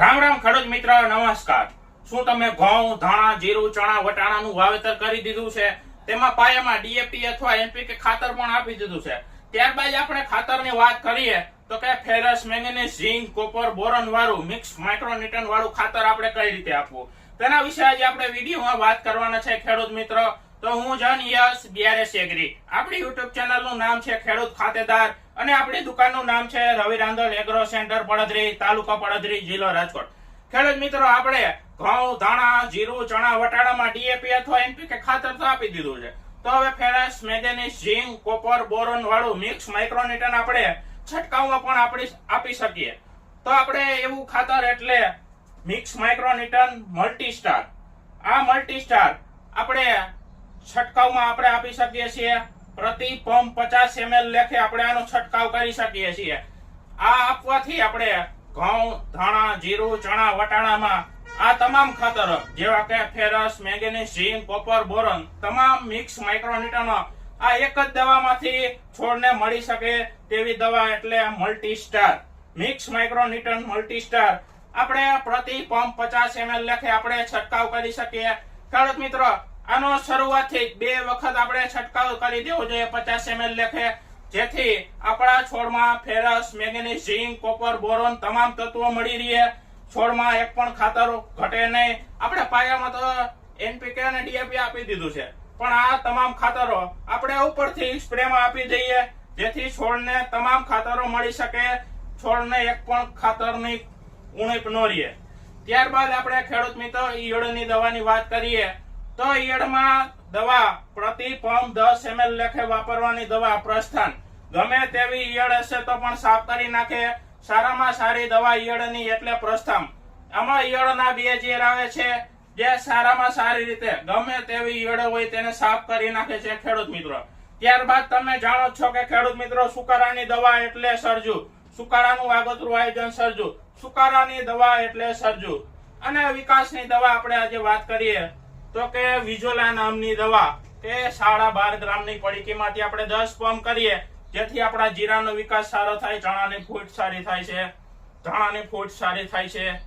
રામ રામ ખેડૂત મિત્ર, નમસ્કાર। શું તમે ઘઉં, ધાણા, જીરું, ચણા, વટાણાનું વાવેતર કરી દીધું છે? તેમાં પાયામાં ડીએપી અથવા એનપીકે ખાતર પણ આપી દીધું છે? ત્યારબાદ આપણે ખાતરની વાત કરીએ તો કે ફેરસ, મેંગેનીઝ, ઝીંક, કોપર, બોરોન વાળું મિક્સ માઇક્રોન્યુટ્રન વાળું ખાતર આપણે કઈ રીતે આપવું, તેના વિશે આજે આપણે વિડીયોમાં વાત કરવાના છે ખેડૂત મિત્રો। તો હું જન યશ બીઆરએસ એગ્રી, આપણી યુટ્યુબ ચેનલનું નામ છે ખેડૂત ખાતેદાર અને આપણી દુકાનનું નામ છે રવિ રાંદલ એગ્રો સેન્ટર, પડદરી, તાલુકા પડદરી, જિલ્લો રાજકોટ। ખેડૂત મિત્રો, આપણે ઘઉં, ધાણા, જીરું, ચણા, વટાણામાં ડીએપી અથવા એનપીકે ખાતર તો આપી દીધું છે, તો હવે ફેરસ, મેંગેનીઝ, ઝીંક, કોપર, બોરોન વાળું મિક્સ માઇક્રોન્યુટ્રન આપણે છંટકાવમાં પણ આપી શકીએ। તો આપણે એવું ખાતર એટલે મિક્સ માઇક્રોન્યુટ્રન મલ્ટીસ્ટાર। આ મલ્ટીસ્ટાર આપણે છંટકાવમાં આપણે આપી શકીએ છીએ। પ્રતિ પંપ 50 ml લેખે આપણે આનો છંટકાવ કરી શકીએ છીએ। આ આપવાથી આપણે ઘઉં, ધાણા, જીરું, ચણા, વટાણામાં આ તમામ ખાતરો જેવા કે ફેરસ, મેંગેનીઝ, ઝીંક, કોપર, બોરોન તમામ મિક્સ માઇક્રોન્યુટ્રન આ એક જ દવામાંથી છોડને મળી શકે તેવી દવા એટલે મલ્ટીસ્ટાર, મિક્સ માઇક્રોન્યુટ્રન મલ્ટીસ્ટાર આપણે પ્રતિ પંપ 50 ml લેખે આપણે છંટકાવ કરી શકીએ। ખેડૂત મિત્રો, આનો શરૂઆતથી 2 વખત આપણે છંટકાવ કરી દેવો જોઈએ 50 ml લેખે, જેથી આપણા છોડમાં ફેરસ, મેંગેનીઝ, ઝીંક, કોપર, બોરોન તમામ તત્વો મળી રહે, છોડમાં એક પણ ખાતર ઘટે નહીં। આપણે પાયામાં તો એનપીકે અને ડીએપી આપી દીધું છે, પણ આ તમામ ખાતરો આપણે ઉપરથી સ્પ્રેમાં આપી દઈએ, જેથી છોડને તમામ ખાતરો મળી શકે, છોડને એક પણ ખાતરની ઉણપ ન રહે। ત્યારબાદ આપણે ખેડૂત મિત્રો ઈયળની દવાની વાત કરીએ તો ઈયળમાં દવા પ્રતિ પંપ 10 ml લેખે વાપરવાની દવા પ્રસ્થાન। ગમે તેવી ઈયળ હશે તો પણ સાફ કરી નાખે। સારામાં સારી દવા ઈયળની એટલે પ્રસ્થાન। આમાં ઈયળના 2 ઝેર આવે છે, જે સારામાં સારી રીતે ગમે તેવી ઈયળ હોય તેને સાફ કરી નાખે છે ખેડૂત મિત્રો। ત્યારબાદ તમે જાણો છો કે ખેડૂત મિત્રો, સુકારાની દવા એટલે સરજુ, સુકારાનું આગોતરું આયોજન સરજુ, સુકારાની દવા એટલે સરજુ। અને વિકાસની દવા આપણે આજે વાત કરીએ તો કે વિજોલા નામની દવા એ 12.5 ગ્રામની પડીકીમાંથી આપણે 10 પંપ કરીએ, જેથી આપણા જીરાનો વિકાસ સારો થાય, ચણાની ફૂટ સારી થાય છે, ધાણાની ફૂટ સારી થાય છે।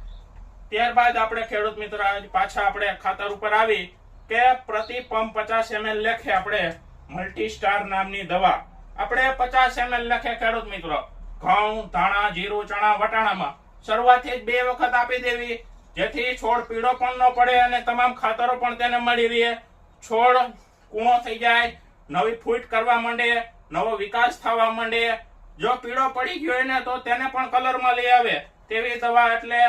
ત્યારબાદ આપણે ખેડૂત મિત્ર પાછા આપણે ખાતર ઉપર આવી કે પ્રતિ પંપ 50 ml લેખે આપણે મલ્ટીસ્ટાર નામની દવા આપણે 50 ml લેખે ખેડૂત મિત્રો ઘઉં, ધાણા, જીરું, ચણા, વટાણામાં શરૂઆતથી જ 2 વખત આપી દેવી, જેથી છોડ પીળો પણ ન પડે અને તમામ ખાતરો પણ તેને મળી રહે, છોડ કૂણો થઈ જાય, નવી ફૂટ કરવા માંડે, નવો વિકાસ થવા માંડે। જો પીળો પડી ગયો હોય ને તો તેને પણ કલરમાં લઈ આવે તેવી દવા એટલે